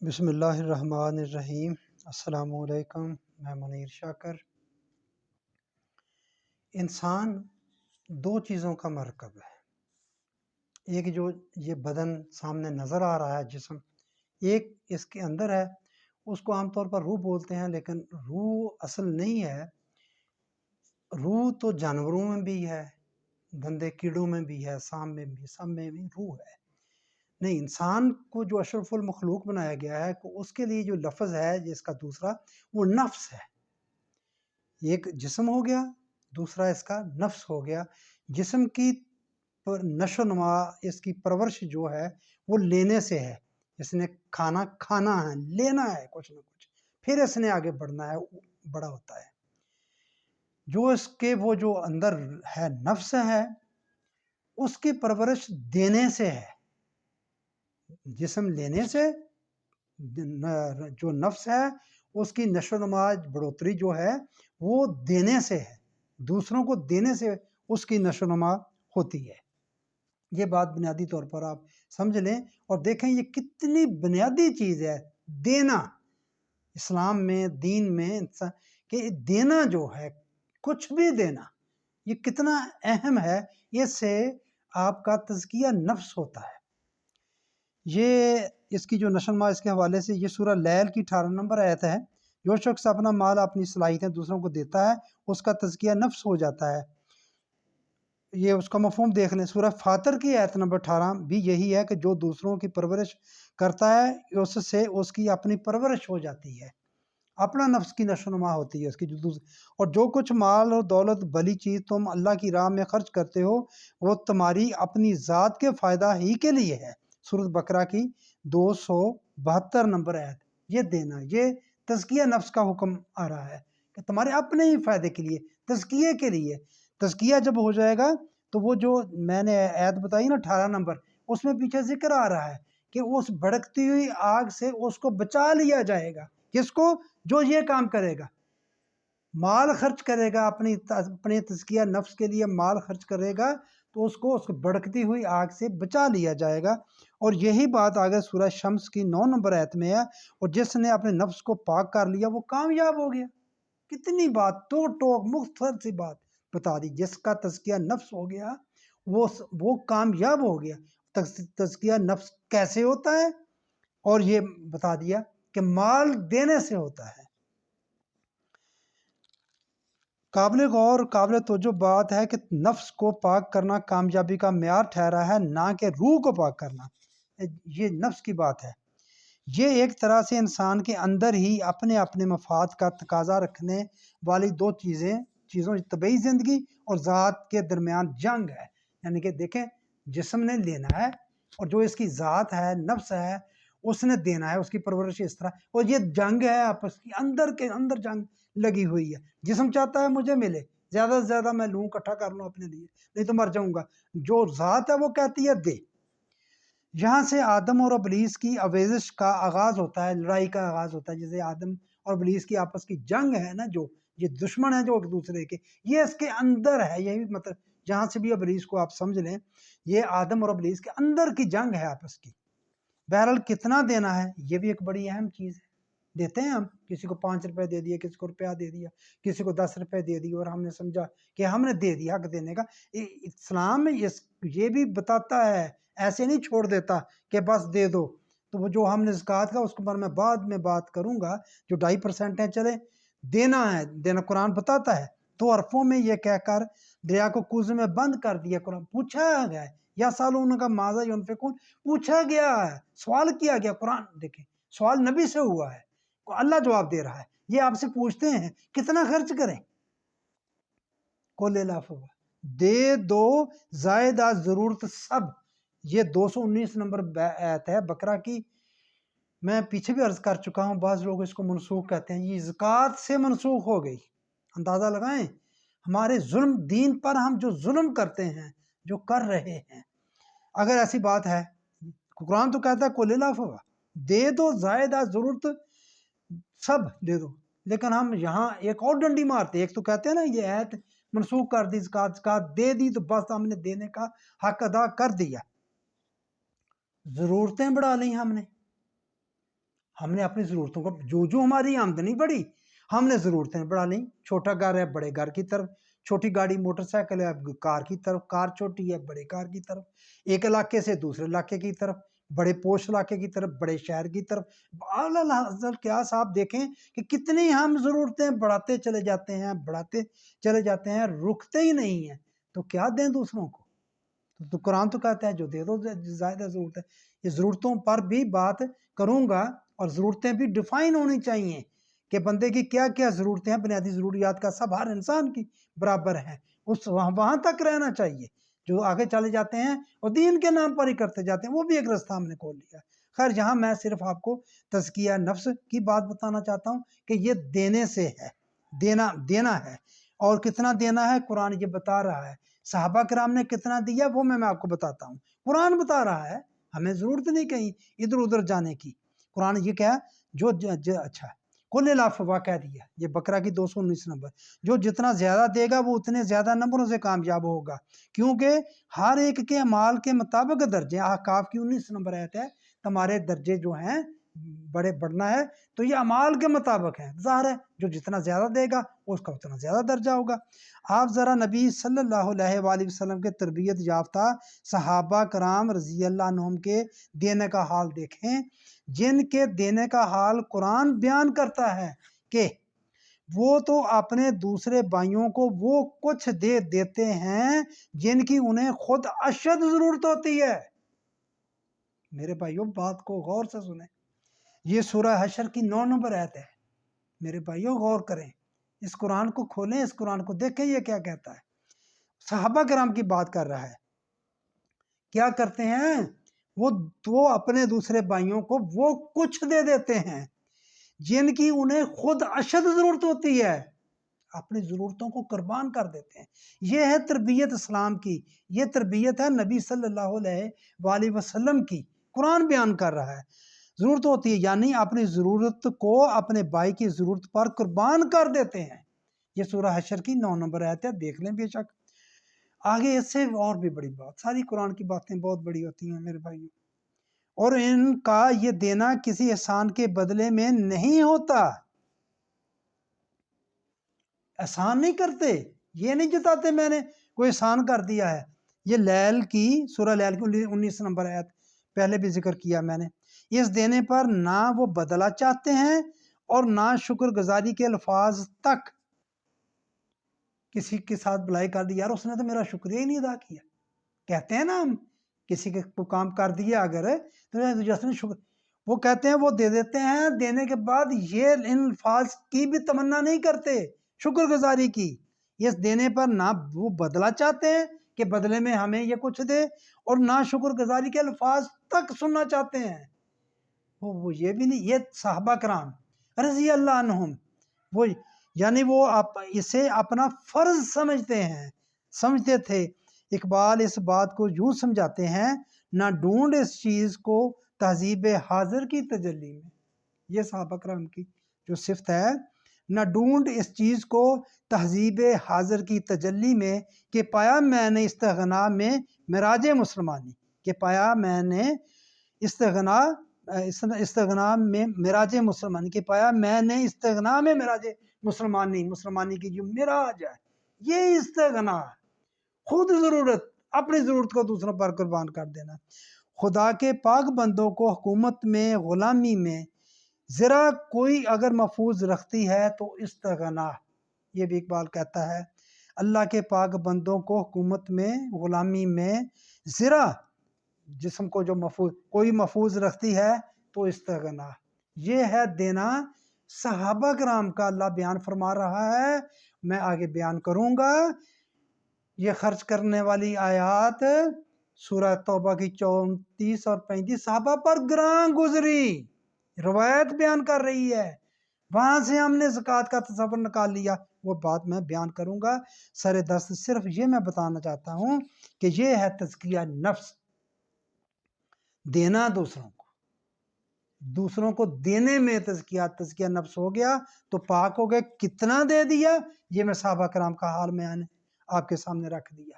بسم اللہ الرحمن الرحیم۔ السلام علیکم، میں منیر شاکر۔ انسان دو چیزوں کا مرکب ہے، ایک جو یہ بدن سامنے نظر آ رہا ہے جسم، ایک اس کے اندر ہے، اس کو عام طور پر روح بولتے ہیں، لیکن روح اصل نہیں ہے۔ روح تو جانوروں میں بھی ہے، گندے کیڑوں میں بھی ہے، سانپ میں بھی، سب میں بھی روح ہے۔ نہیں، انسان کو جو اشرف المخلوق بنایا گیا ہے، اس کے لیے جو لفظ ہے جس کا دوسرا، وہ نفس ہے۔ ایک جسم ہو گیا، دوسرا اس کا نفس ہو گیا۔ جسم کی نشو و نما، اس کی پرورش جو ہے وہ لینے سے ہے۔ اس نے کھانا کھانا ہے، لینا ہے کچھ نہ کچھ، پھر اس نے آگے بڑھنا ہے، بڑا ہوتا ہے۔ جو اس کے وہ جو اندر ہے نفس ہے، اس کی پرورش دینے سے ہے۔ جسم لینے سے، جو نفس ہے اس کی نشو و نما بڑھوتری جو ہے وہ دینے سے ہے، دوسروں کو دینے سے اس کی نشو و نما ہوتی ہے۔ یہ بات بنیادی طور پر آپ سمجھ لیں اور دیکھیں یہ کتنی بنیادی چیز ہے، دینا۔ اسلام میں، دین میں کہ دینا جو ہے، کچھ بھی دینا، یہ کتنا اہم ہے۔ اس سے آپ کا تزکیہ نفس ہوتا ہے۔ یہ اس کی جو نشو و نما اس کے حوالے سے، یہ سورہ لیل کی 18 نمبر آیت ہے۔ جو شخص اپنا مال، اپنی صلاحیتیں دوسروں کو دیتا ہے، اس کا تزکیہ نفس ہو جاتا ہے۔ یہ اس کا مفہوم دیکھ لیں۔ سورہ فاطر کی آیت نمبر 18 بھی یہی ہے کہ جو دوسروں کی پرورش کرتا ہے، اس سے اس کی اپنی پرورش ہو جاتی ہے، اپنا نفس کی نشو و نما ہوتی ہے اس کی۔ اور جو کچھ مال اور دولت بھلی چیز تم اللہ کی راہ میں خرچ کرتے ہو، وہ تمہاری اپنی ذات کے فائدہ ہی کے لیے ہے۔ سورۃ بقرہ کی 272 نمبر آیت۔ یہ دینا، یہ تزکیہ نفس کا حکم آ رہا ہے کہ تمہارے اپنے ہی فائدے کے لیے، تزکیے کے لیے۔ تزکیہ جب ہو جائے گا تو وہ جو میں نے آیت بتائی نا 18 نمبر، اس میں پیچھے ذکر آ رہا ہے کہ اس بھڑکتی ہوئی آگ سے اس کو بچا لیا جائے گا۔ کس کو؟ جو یہ کام کرے گا، مال خرچ کرے گا، اپنے تزکیہ نفس کے لیے مال خرچ کرے گا، تو اس کو بھڑکتی ہوئی آگ سے بچا لیا جائے گا۔ اور یہی بات آگے سورہ شمس کی 9 نمبر آیت میں ہے، اور جس نے اپنے نفس کو پاک کر لیا وہ کامیاب ہو گیا۔ کتنی بات، تو ٹوک مختصر سی بات بتا دی۔ جس کا تزکیہ نفس ہو گیا وہ کامیاب ہو گیا۔ تزکیہ نفس کیسے ہوتا ہے؟ اور یہ بتا دیا کہ مال دینے سے ہوتا ہے۔ قابل غور، قابل توجہ بات ہے کہ نفس کو پاک کرنا کامیابی کا معیار ٹھہرا ہے، نہ کہ روح کو پاک کرنا۔ یہ نفس کی بات ہے۔ یہ ایک طرح سے انسان کے اندر ہی اپنے مفاد کا تقاضا رکھنے والی دو چیزوں، طبعی زندگی اور ذات کے درمیان جنگ ہے۔ یعنی کہ دیکھیں، جسم نے لینا ہے، اور جو اس کی ذات ہے، نفس ہے، اس نے دینا ہے، اس کی پرورش اس طرح۔ اور یہ جنگ ہے آپس کی، اندر کے اندر جنگ لگی ہوئی ہے۔ جسم چاہتا ہے مجھے ملے، زیادہ سے زیادہ میں لوں، اکٹھا کر لوں اپنے لیے، نہیں تو مر جاؤں گا۔ جو ذات ہے وہ کہتی ہے دے۔ یہاں سے آدم اور ابلیس کی آویزش کا آغاز ہوتا ہے، لڑائی کا آغاز ہوتا ہے۔ جیسے آدم اور ابلیس کی آپس کی جنگ ہے نا، جو یہ دشمن ہے جو ایک دوسرے کے، یہ اس کے اندر ہے۔ یہی مطلب جہاں سے بھی ابلیس کو آپ سمجھ لیں، یہ آدم اور ابلیس کے اندر کی جنگ ہے آپس کی۔ بہرحال کتنا دینا ہے یہ بھی ایک بڑی اہم چیز ہے۔ دیتے ہیں ہم، کسی کو 5 روپے دے دیا، کسی کو روپیہ دے دیا، کسی کو 10 روپے دے دی، اور ہم نے سمجھا کہ ہم نے دے دیا، حق دینے کا۔ اسلام یہ بھی بتاتا ہے، ایسے نہیں چھوڑ دیتا کہ بس دے دو۔ تو وہ جو ہم نے زکوٰۃ کا، اس کے بارے میں بعد میں بات کروں گا، جو 2.5% ہے، چلے دینا ہے، دینا قرآن بتاتا ہے۔ 2 حرفوں میں یہ کہہ کر دریا کو کوزے میں بند کر دیا۔ قرآن پوچھا گیا ہے، یا سالون کا ماذا ينفقون، پوچھا گیا ہے، سوال کیا گیا۔ قرآن دیکھیں، سوال نبی سے ہوا ہے، اللہ جواب دے رہا ہے۔ یہ آپ سے پوچھتے ہیں کتنا خرچ کریں، کل العفو، دے دو زائدہ ضرورت سب۔ یہ 219 نمبر آیت ہے بقرہ کی۔ میں پیچھے بھی عرض کر چکا ہوں، بعض لوگ اس کو منسوخ کہتے ہیں، یہ زکوٰۃ سے منسوخ ہو گئی۔ اندازہ لگائیں، ہمارے ظلم دین پر ہم جو ظلم کرتے ہیں، جو کر رہے ہیں، اگر ایسی بات ہے، قرآن تو کہتا ہے کل العفو، دے دو زائدہ ضرورت سب دے دو، لیکن ہم یہاں ایک اور ڈنڈی مارتے۔ ایک تو کہتے ہیں نا یہ آیت منسوخ کر دی، زکوٰۃ دے دی تو بس ہم نے دینے کا حق ادا کر دیا، ضرورتیں بڑھا لیں ہم نے۔ ہم نے اپنی ضرورتوں کو جو ہماری آمدنی بڑھی ہم نے ضرورتیں بڑھا لیں. چھوٹا گھر ہے بڑے گھر کی طرف, چھوٹی گاڑی موٹر سائیکل ہے کار کی طرف, کار چھوٹی ہے بڑے کار کی طرف, ایک علاقے سے دوسرے علاقے کی طرف, بڑے پوش علاقے کی طرف, بڑے شہر کی طرف. اعلیٰ حضرت کیا صاحب دیکھیں کہ کتنی ہم ضرورتیں بڑھاتے چلے جاتے ہیں, بڑھاتے چلے جاتے ہیں, رکتے ہی نہیں ہیں. تو کیا دیں دوسروں کو؟ تو قرآن تو کہتا ہے جو دے دو زائدہ ضرورت ہے. یہ ضرورتوں پر بھی بات کروں گا, اور ضرورتیں بھی ڈیفائن ہونی چاہیے کہ بندے کی کیا کیا ضرورتیں ہیں. بنیادی ضروریات کا سب ہر انسان کی برابر ہے, اس وہاں تک رہنا چاہیے. جو آگے چلے جاتے ہیں اور دین کے نام پر ہی کرتے جاتے ہیں, وہ بھی ایک راستہ ہم نے کھول لیا. خیر یہاں میں صرف آپ کو تزکیہ نفس کی بات بتانا چاہتا ہوں کہ یہ دینے سے ہے, دینا ہے. اور کتنا دینا ہے قرآن یہ بتا رہا ہے. صحابہ کرام نے کتنا دیا وہ میں آپ کو بتاتا ہوں. قرآن بتا رہا ہے, ہمیں ضرورت نہیں کہیں ادھر ادھر جانے کی. قرآن یہ کہا جو اچھا کل الافوا کہہ دیا, یہ بقرہ کی 219 نمبر, جو جتنا زیادہ دے گا وہ اتنے زیادہ نمبروں سے کامیاب ہوگا, کیونکہ ہر ایک کے اعمال کے مطابق درجے. احقاف کی 19 نمبر آیت ہے, تمہارے درجے جو ہیں بڑے بڑھنا ہے تو یہ اعمال کے مطابق ہیں. ظاہر ہے جو جتنا زیادہ دے گا اس کا اتنا زیادہ درجہ ہوگا. آپ ذرا نبی صلی اللہ علیہ وآلہ وسلم کے تربیت یافتہ صحابہ کرام رضی اللہ عنہم کے دینے کا حال دیکھیں, جن کے دینے کا حال قرآن بیان کرتا ہے کہ وہ تو اپنے دوسرے بھائیوں کو وہ کچھ دے دیتے ہیں جن کی انہیں خود اشد ضرورت ہوتی ہے. میرے بھائیوں بات کو غور سے سنیں, یہ سورہ حشر کی 9 نمبر آیت ہے. میرے بھائیوں غور کریں, اس قرآن کو کھولیں, اس قرآن کو دیکھیں یہ کیا کہتا ہے. صحابہ کرام کی بات کر رہا ہے. کیا کرتے ہیں وہ اپنے دوسرے بھائیوں کو وہ کچھ دے دیتے ہیں جن کی انہیں خود اشد ضرورت ہوتی ہے, اپنی ضرورتوں کو قربان کر دیتے ہیں. یہ ہے تربیت اسلام کی, یہ تربیت ہے نبی صلی اللہ علیہ وآلہ وسلم کی. قرآن بیان کر رہا ہے ضرورت ہوتی ہے, یعنی اپنی ضرورت کو اپنے بھائی کی ضرورت پر قربان کر دیتے ہیں. یہ سورہ حشر کی 9 نمبر آیت ہے, دیکھ لیں بے شک. آگے اس سے اور بھی بڑی بات, ساری قرآن کی باتیں بہت بڑی ہوتی ہیں میرے بھائیوں, اور ان کا یہ دینا کسی احسان کے بدلے میں نہیں ہوتا. احسان نہیں کرتے, یہ نہیں جتاتے میں نے کوئی احسان کر دیا ہے. یہ لیل کی سورہ لیل کی 19 نمبر آیت پہلے بھی ذکر کیا میں نے. اس دینے پر نہ وہ بدلہ چاہتے ہیں اور نہ شکر گزاری کے الفاظ تک. کسی کے ساتھ بلائی کر دی, یار اس نے تو میرا شکریہ ہی نہیں ادا کیا. کہتے ہیں نا ہم کسی کے کو کام کر دیا اگر تو جس نے شکر, وہ کہتے ہیں وہ دے دیتے ہیں, دینے کے بعد یہ ان الفاظ کی بھی تمنا نہیں کرتے شکر گزاری کی. اس دینے پر نہ وہ بدلہ چاہتے ہیں کہ بدلے میں ہمیں یہ کچھ دے, اور نہ شکر گزاری کے الفاظ تک سننا چاہتے ہیں. وہ یہ بھی نہیں. یہ صحابہ کرام رضی اللہ عنہم, وہ یعنی وہ اسے اپنا فرض سمجھتے تھے. اقبال اس بات کو یوں سمجھاتے ہیں, نہ ڈھونڈ اس چیز کو تہذیب حاضر کی تجلی میں. یہ صحابہ کرام کی جو صفت ہے, نہ ڈھونڈ اس چیز کو تہذیب حاضر کی تجلی میں, کہ پایا میں نے استغنا میں معراج مسلمانی. کہ پایا میں نے استغنا میں معراج مسلمانی, کہ پایا میں نے استغنا میں معراج مسلمانی کی جو معراج ہے یہ استغنا, خود ضرورت, اپنی ضرورت کو دوسروں پر قربان کر دینا. خدا کے پاک بندوں کو حکومت میں غلامی میں ذرا کوئی اگر محفوظ رکھتی ہے تو استغنا. یہ بھی اقبال کہتا ہے, اللہ کے پاک بندوں کو حکومت میں غلامی میں ذرا جسم کو جو کوئی محفوظ رکھتی ہے تو استغنا. یہ ہے دینا صحابہ کرام کا, اللہ بیان فرما رہا ہے. میں آگے بیان کروں گا. یہ خرچ کرنے والی آیات سورہ توبہ کی 34 اور 35 صحابہ پر گراں گزری روایت بیان کر رہی ہے. وہاں سے ہم نے زکوٰۃ کا تصور نکال لیا, وہ بات میں بیان کروں گا. سر دست صرف یہ میں بتانا چاہتا ہوں کہ یہ ہے تزکیہ نفس, دینا دوسروں کو دینے میں تزکیہ نفس ہو گیا تو پاک ہو گئے. کتنا دے دیا یہ میں صحابہ کرام کا حال میں آپ کے سامنے رکھ دیا.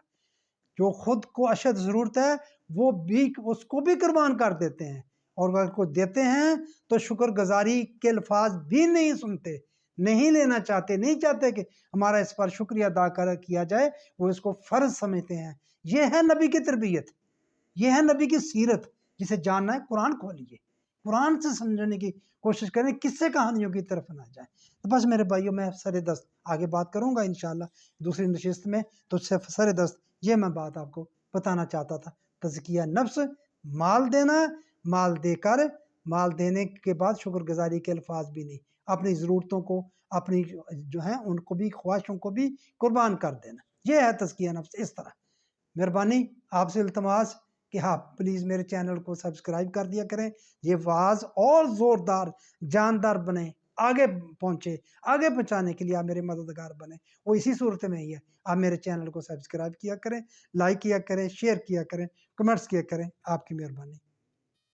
جو خود کو اشد ضرورت ہے وہ بھی اس کو بھی قربان کر دیتے ہیں, اور اگر کوئی دیتے ہیں تو شکر گزاری کے الفاظ بھی نہیں سنتے، نہیں لینا چاہتے، نہیں چاہتے کہ ہمارا اس پر شکریہ ادا کیا جائے، وہ اس کو فرض سمجھتے ہیں۔ یہ ہے نبی کی تربیت، یہ ہے نبی کی سیرت۔ جسے جاننا ہے قرآن کھولیے، قرآن سے سمجھنے کی کوشش کریں، قصے کہانیوں کی طرف نہ جائیں۔ تو بس میرے بھائیوں، میں سر دست آگے بات کروں گا انشاءاللہ دوسری نشست میں، تو سر دست یہ میں بات آپ کو بتانا چاہتا تھا۔ تزکیہ نفس، مال دینا، مال دے کر، مال دینے کے بعد شکر گزاری کے الفاظ بھی نہیں، اپنی ضرورتوں کو، اپنی جو ہیں ان کو بھی، خواہشوں کو بھی قربان کر دینا، یہ ہے تزکیہ نفس۔ اس طرح مہربانی آپ سے التماس کہ آپ پلیز میرے چینل کو سبسکرائب کر دیا کریں، یہ واز اور زوردار جاندار بنے، آگے پہنچے، آگے پہنچانے کے لیے آپ میرے مددگار بنے، وہ اسی صورت میں ہی ہے۔ آپ میرے چینل کو سبسکرائب کیا کریں، لائک کیا کریں، شیئر کیا کریں، کمنٹس کیا کریں، آپ کی مہربانی۔